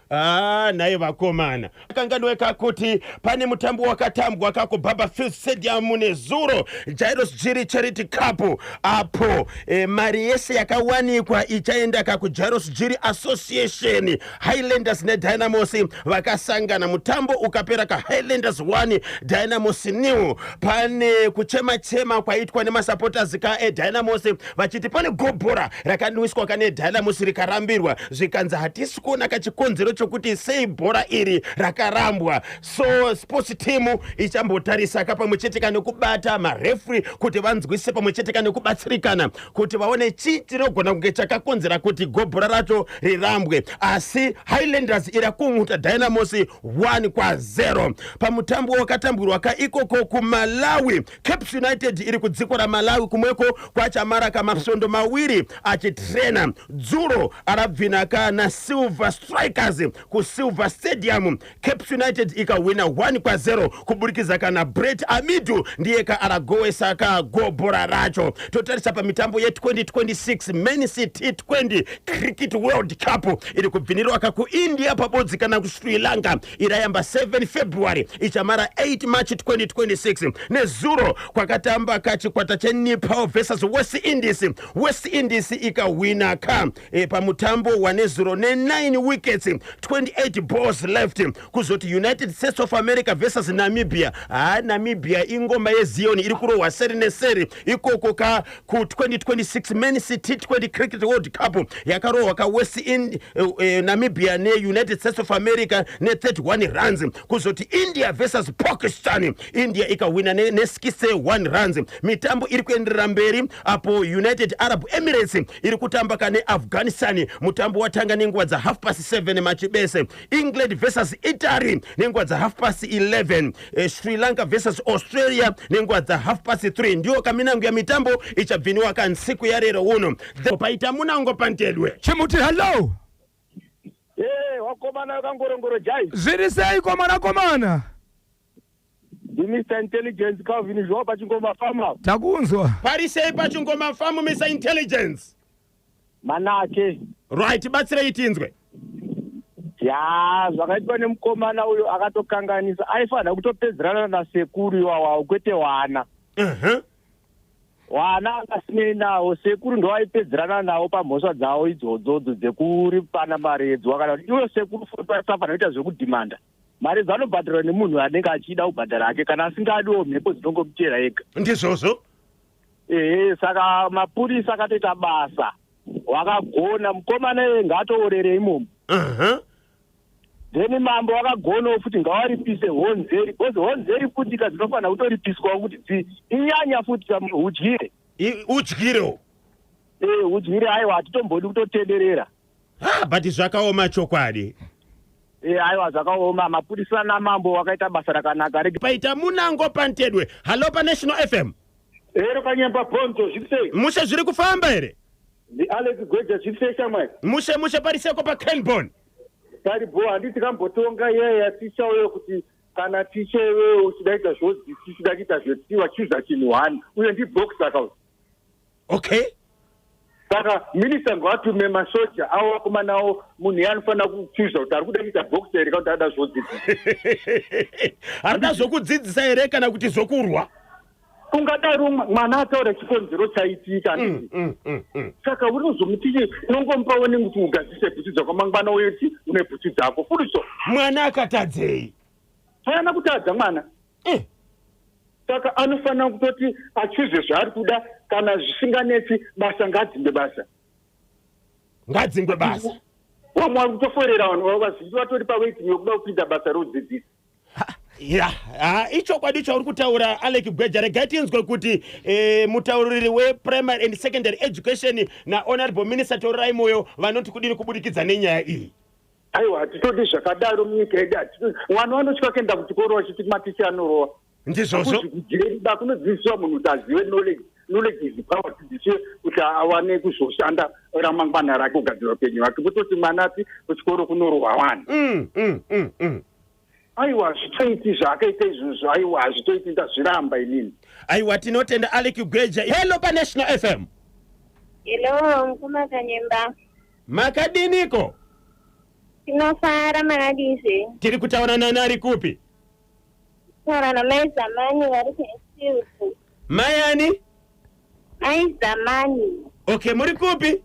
Naye vakomana. Kanganweka kuti pane mutambo wakatambwa kako Baba Phil Stadium nezuro Jairus Jiri Charity Cup apo mari yese yakawanikwa ichaenda kaku Jairus Jiri Association. Highlanders ne Dynamos vakasangana, mutambo ukapera ka Highlanders 1 Dynamos new. Pane kuchema kwaitwa nemasupporters ka Dynamos vachiti pane gobhora rakanwiswa kane Dynamos rikarambirwa, zvikanzi hatisi kuona kachikonzero chokuti sei bhora iri rakarambwa. So sports team ichambotarisa pamwechetika nekubata marefri kuti vanzwise pamwechetika nekubatsirikana kuti vaone chii chinogona kunge chakakonzera kuti gobhora racho rirambwe. Asi Highlanders irakumuta Dynamos 1-0 pamutambo wakatambirwa ikoko kuMalawi. Caps United iri kudzikora Malawi kumweko kwachamara kamasondo mawiri achitrena. Dzuro arabvinaka na Silver Strikers ku Silver Stadium. Caps United ikawina 1-0 kuburikidza kana Brett Amidu ndiye aragowesa ka gobhora racho. Totarisa pamitambo ye 2026 Men's T20 Cricket World Cup iri kubvinirwa ku India pabodzi kana ku Sri Lanka irayamba 7 February ichamara 8 March 2026. Nezuro kwakatamba kachikwata cheNepal versus West Indies. West Indies ikawina ka pamutambo wanezuro ne9 wickets 28 balls left. Kuzoti United States of America versus Namibia. Namibia ingoma yeZion iri kurohwa seri neseri ikoko ka ku 2026 Men's T20 Cricket World Cup yakarohwa ka West Namibia ne United States of America ne 31 runs. Kuzoti India versus Pakistan, India ikawina ne 61 runs. Mitambo iri kuenderera mberi apo United Arab Emirates iri kutamba kane Afghanistan. Mutambo watanga nenguva dza 7:30 machibese. England versus Italy nenguva dza 11:30. Sri Lanka versus Australia nenguva dza 3:30. Ndio kaminango ya mitambo ichabviniwa ka nsiku ya rero uno. Paita munango pantedwe. Chimuti hello. Wakomana kangorongoro jai. Zviri sei komana? Mr. Intelligence Calvin zvo pachingoma fama. Takunzwa. Pari sei pachingoma fama Mr. Intelligence. Manake. Right, batsire itinzwe. Zvakaitwa nemukomana uyo akatokanganisa aifana kutopedzerana nasekuru iwawo kwete wana. Wana akasinei nawo, sekuru ndo aipedzerana nawo pamhosva dzawo idzodzo dzekuri pana maredzo. Akati iwe sekuru afana kuita zvekudhimanda. Mari dzaanobhadharwa nemunhu anenge achida kubhadhara ake kana asingadiwo mhepo dzinongomutera ega. Ndizvozvo. Saka mapurisa akatoita basa. Wakagona mukomana iye ngaatoorere imomo. Then mambo wakagonawo futi ngawaripise honzeri. Because honzeri futi dzinofanira kutoripiswawo kuti inyanya futi udyire. Udyirewo. udzwire aiwa atitombodi kutotenderera. But zvakaoma chokwadi. Aiwa zvakaoma mapurisa namambo wakaita basa rakanaka rege. Paita Munango Pantedwe. Hello pa National FM. Ero kanyemba Ponto zvise. Mushe zviri kufamba here? Ndi Alex Gweja zvise shamwe. Mushe pariseko pa Kenbon. Tari bo handiti kambotonga yeye ticha wewe kuti kana tiche wewe uchidaita zvodzidzisi daita zvotiwa chiza chinhu 1 uye ndi boxer ka. Okay. Saka minister ngwatume masoja awa kuma nawo munhu yanofana kuchiza kuti ari kudaita boxer ere kuti ada zvodzidzisi. Arida zvokudzidzisa here kana kuti zvokurwa? Ungadaro mwana ataura chikonzero chaitika. Saka urikuzomutiche unongomupa wone kuti ugadzise bhutsu dzako mangwana weti une bhutsu dzako furiso. Mwana akatadzei. Haana kutadza mwana. Saka anofana kutoti achize zvaari kuda kana zvisinganetsi basa ngadzingwe basa. Ngadzingwe basa. Wamwe ari kutoforera vanhu vazhinji vatori pawaiting yokuda kupinda basa rodzidzisi. Ichokwadi chauri kutaura Alex Gweja. Regai tinzwe kuti mutauriri weprimary and secondary education nahonorable minister taurirai moyo vanoti kudini kubudikidza nenyaya iyi. Aiwa hatitodi zvakadaro munyika yedu. Mwana wanosvika kuenda kuchikoro vachiti maticha anorowa. Ndizvozvo. Kuda kunodzidziswa munhu kuti azive knowledge is power, tidzidziswe kuti awane kuzoshanda ramangwana rake kugadzira upenyu hwake. Kutoti mwana ati kuchikoro kunorohwa vanhu. Aiwa zvitoiti zvakaita izvozvo. Aiwa hazvitoiti ndazviramba inini. Aiwa tinotenda Alex Gweja. Hello pa National FM. Hello mkuma kanyemba. Makadiniko? Tinofara maradise. Tiri kutaura nani kupi? Taura na mai zamani vari kuinstitute. Mayani? Mai zamani. Okay, muri kupi?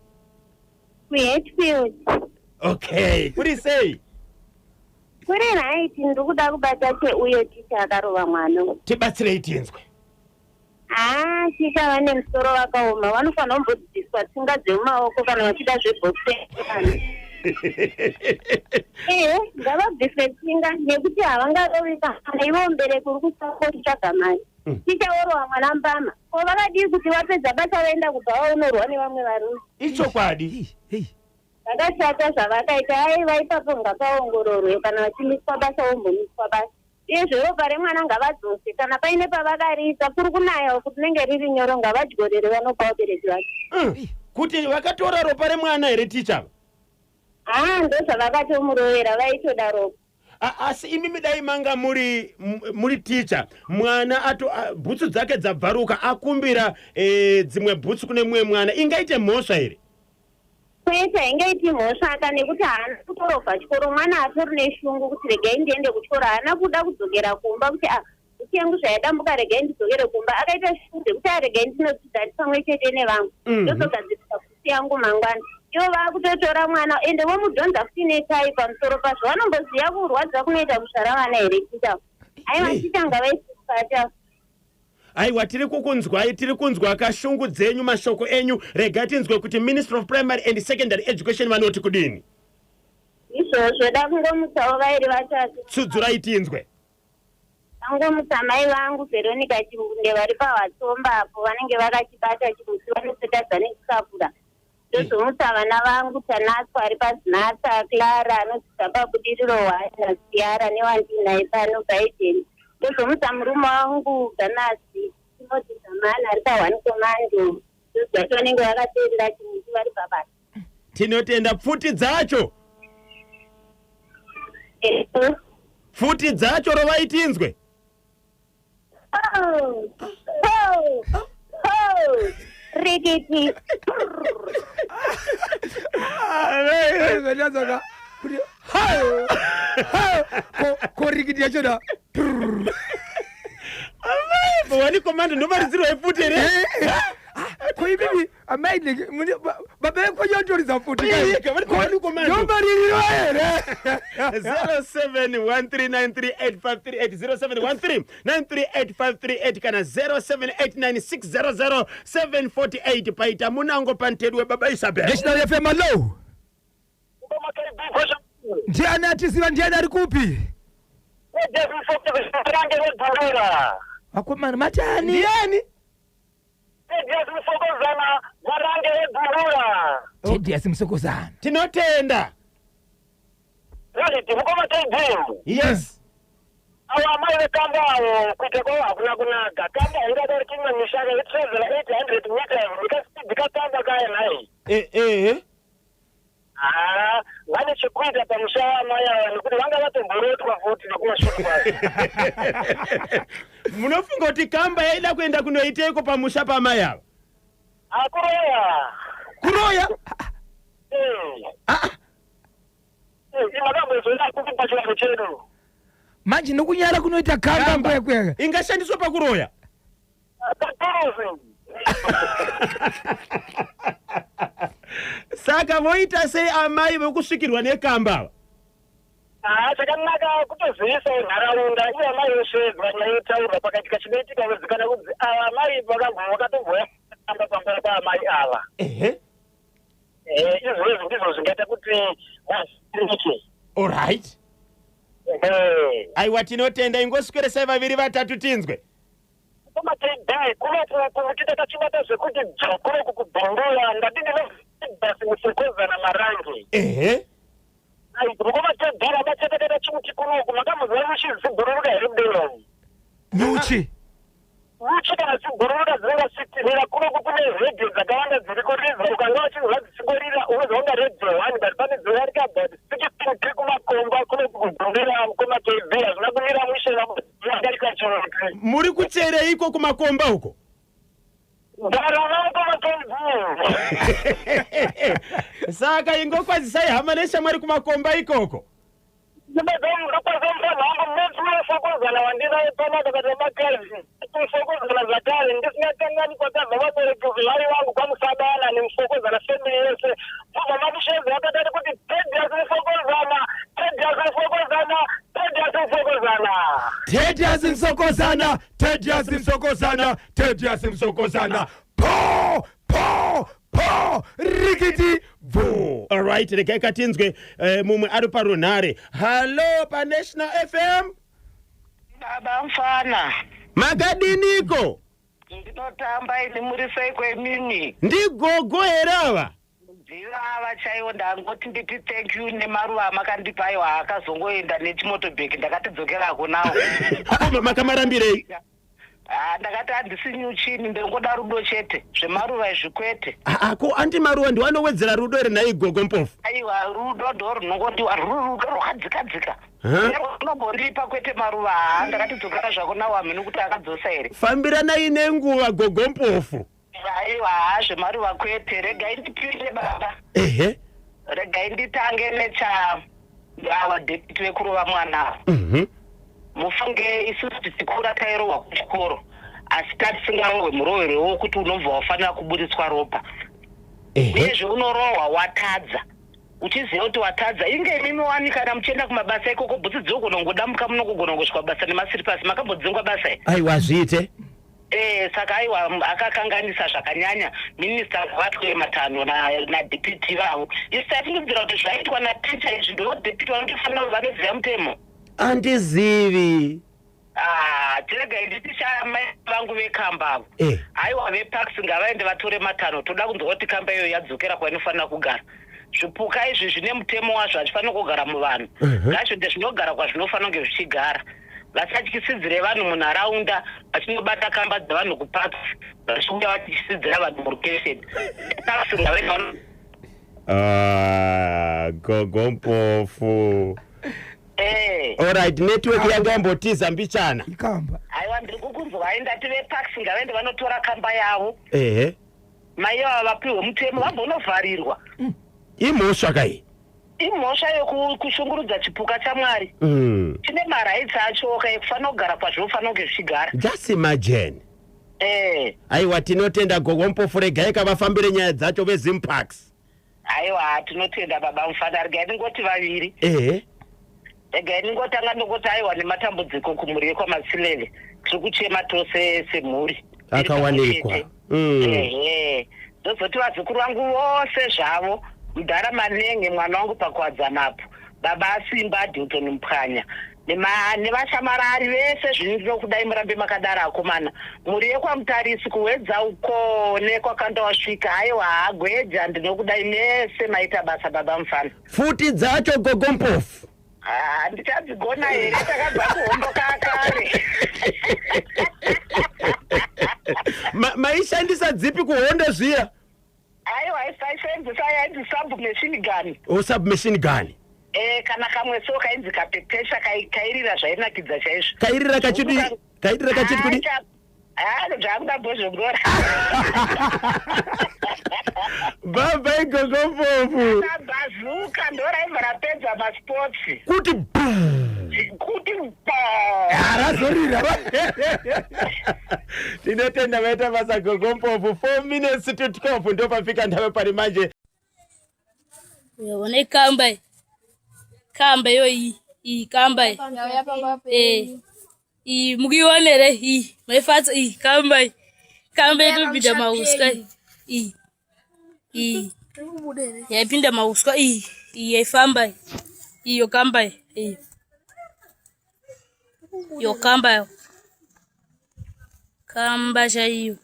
Kuinstitute. Okay, kuri sei? Kuri raiti ndikuda kubata uyo ticha akarova mwana. Tibatsirei tinzwe. Ticha vane musoro wakaoma vanofanira kumbodzidziswa tsinga dzemumaoko kana vachida zveboxing. Ngavabviswe tsinga nekuti havangarovi kana ivo mubereki uri kutsvaga mari. Ticha worova mwana mbama. Ko vakadii kuti vapedza basa vaenda kubva vaonorwa nevamwe varume. Ichokwadi. Vakashata zvavakaita vaipapo ngavaongororwe kana vachimiswa basa vombomiswa basa. Izvo ropa remwana ngavadzose kana paine pavakariisa kuri kunaya kuti rinenge riri nyoro ngavadyorere vanopa vabereki vake. Kuti vakatora ropa remwana here ticha? Ndozvavakatomurovera vaitoda ropa. Asi imimi dai manga muri ticha mwana bhutsu dzake dzabvaruka akumbira dzimwe bhutsu kune mumwe mwana ingaite mhosva here? Kwete ingaiti mhosva nekuti haana kutorobva chikoro mwana atori neshungu kuti regai ndiende kuchikoro haana kuda kudzokera kumba kuti bhutsu yangu zvaidambuka regai ndidzokere kumba akaita shungu dzekuti regai ndinodzidza pamwe chete nevamwe ndozogadzirisa bhutsu yangu mangwana. Ivo vakutotora mwana ende vomudhonza kuti netai pamusoro pazvo vanomboziva kurwadza kunoita kushara vana here ticha. Aiwa ticha ngavaisukata. Aiwa tiri kunzwa kashungu dzenyu mashoko enyu. Regai tinzwe kuti Minister of Primary and Secondary Education vanoti kudini. Izvozvo da kungomutsawo vairi vatatu. Sudzurai tinzwe. Angomutsa mai vangu Veronica Chimbunde vari paWatsomba apo vanenge vakachibata chimusi vanosvetadza nechikapura. Ndozomutsa vana vangu Tanatswa ari paZinatha, Clara anodzidza pabudiriro hwana, Siyara newandinaye pano Biden. Ndozomutsa murume wangu Dhanasi Timothy Zamana ari pa1 Commando. Ndozvacho vanenge vakateerera chimusi vari pabasa. Tinotenda pfuti dzacho. Pfuti dzacho rovai tinzwe. Rikiti. Korikiti yacho da. Wani komando ndovaridzirwa ipfuti here. Koibibi amaide baba yako yotori za futi. Wani komando. Ndobaririwa here. 0713938538 0713938538 kana 0789600748 paita Munango Pantedwe baba Isabel. National FM low. Ndiani atisiva ndiani ari kupi? Akomana matani. Ndiani? Tedious Msokozana. Tinotenda. Right, mukoma taibu. Yes. Awa mai kamba kuteko hakuna kunaga. Kamba ingada kinga mishaka itrezela 800 meters bikatamba kaya naye. Wale chikwita pamushawa maya nikuti vanga vatomborotwa futi nokuwa shukwa. Munofunga kuti kamba yaida kuenda kunoiteko pamusha pamaya. Kuroya. Manje nokunyara kunoita kamba kwega. Ingashandiswa pakuroya. Saka voita sei amai vokusvikirwa nekamba. Chakanaka kutozivisa nharaunda iye amai veshe vanyaitaura pakati kachinoitika wezikana kunzi amai vakatomboya kamba pamberi paamai ava. Izvozvo ndizvo zvingaita kuti vaziike. Alright. Aiwa tinotenda ingoswera vaviri vatatu tinzwe. Koma tedai kunokuita tachibata zvekuti dzokuro kukubhongola ndatindi basi musokozana marangi. Mukoma tedara bacheteketa chimuti kunoku makamuzwa muchizibhururuka here mudeno. Nyuchi. Uchi kana zibhururuka dzinenge sitinira kunoku kune redhiyo dzakawanda dziriko riza ukanga uchizwa dzisingorira unozwa unga redhiyo 1 but pane dzinodarika about 16 tiri kumakomba kunoku kubhongera mukoma tv hazvina kumira mushena mudarika choroke. Muri kuchereiko kumakomba uko? Saka ingokwazisai hama neshamwari kumakomba ikoko. Sokozana wandina pamata kati makazi sokozana zakale ndisingatangani kwakaza vabereki vari vangu kwamusabana nemusokozana family yese bva mabishezi vakatati kuti Tedious Msokozana. Po rikiti vo. Alright, rekeka tinzwe mumwe ari parunhare. Hello pa National FM. Baba mfana. Magadiniko. Ndinotamba ini muri seiko emimi. Ndigogo herava. Ndivava chaiwo ndangoti nditi thank you nemaruva amakandipa iwa akazongoenda nechimotobheki ndakatidzokerako nawo. Koma makamarambirei. Ndakati handisi nyuchini ndingoda rudo chete zvemaruva izvikwete. Ko anti maruva ndiwanowedzera rudo ere nai gogo mpofu. Aiwa rudo ndo runongodiwa rudo rwakadzikadzika. Unombondipa kwete maruva ndakatidzokera zvako nawo hamene kuti akadzosa here. Fambiranai nenguva gogo mpofu. Aiwa zvemaruva kwete regai ndipinde baba. Regai nditange necha awa deputy wekurova mwana. Mufunge isusu tisikura tairohwa kuchikoro asi tatisingarohwe murohwerewo kuti unobva wafanira kuburiswa ropa. Nezve unorohwa watadza uchiziva kuti watadza inge imimi wanikana muchienda kumabasa ikoko bhutsi dzinogonongodamuka munogogona kugosvika basa nemasiripasi makambodzinga basa i. Aiwa zviite. Saka aiwa akakanganisa zvakanyanya minista vatwe matano naDPT vavo. Isi taifungidzira kuti zvaitwa naticha izvi ndo DPT vanotofanira kuva neziva mutemo. Andizivi. Tirega nditi mai vangu vekamba. Aiwa veparks ngavaende vatore matano toda kunzwa kuti kamba iyo yadzokera kwainofanira kugara. Zvipuka izvi zvine mutemo wazvo hazvifanira kugara muvanhu. Ngazvinde zvinogara kwazvinofanira kunge zvichigara. Vasatyisidzire vanhu munharaunda vachinobata kamba dzavanhu kuparks vachiuya vatyisidzira vanhu murukesheni. Parks ngavaende. Gogo mpofu. Alright, network yanga mbotiza mbichana. Ikamba. Aiwa ndiri kukunzwa aenda tive parks ngavaende vanotora kamba yavo. Mai ava vapiwe mutemo vambonovharirwa. Imhosva kai. Imhosva yekushungurudza chipuka chaMwari. Chine marights acho ekufanira kugara kwazvinofanira kunge zvichigara. Just imagine. Aiwa tinotenda gogo mpofu regai kavafambire nyaya dzacho veZimparks. Aiwa tinotenda baba mufana regai ndingoti vaviri. Regai ndingotanga ndingoti aiwa nematambudziko kumhuri yekwamasilele tiri kuchema tose semhuri akawanikwa. Ndozoti vazukuru vangu vose zvavo Mudhara Manenge mwana wangu pakuwadzanapo baba asimba Dilton Mphanya nevashamarari vese zviniro kudai murambe makadaro akomana. Muri yekwamutarisi kuwedza uko nekwakanda wasvika. Haiwa gweja ndinokudai mese maita basa baba mufana. Futi dzacho gogompofu. Ndichadzigona here takabva kuhomboka kare. Maishandisa dzipi kuhondo zviya? Aiwa saisenzesa yainzi submachine gun. Oh, submachine gun. Kana kamwe so kainzi kapepesha kairira zvainakidza chaizvo. Kairira kachidi kudi. Zvanga bozvongora. Baba igogompofu. Bazuka ndoraibva rapedza masports. Kuti Arazorira. Tinotenda vaita basa gogompofu. 4 minutes to 12 ndo pafika ndawe pari manje. One kamba yo i kamba mugionere maifatsa kamba yedu bida mauska yapinda mauska yaifamba iyo kamba yo kamba chaiyo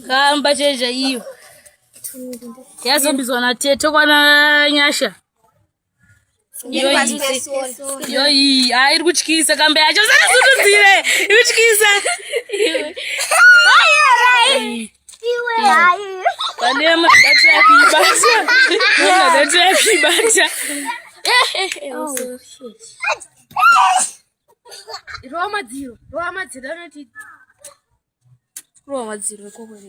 kamba chaiyo yazombizwa na tete kwana nyasha yo iri kutyisa kambe yacho sanasutudzire iri kutyisa pane madatu yakuibata rowa madziro anoti rowa madziro ekokore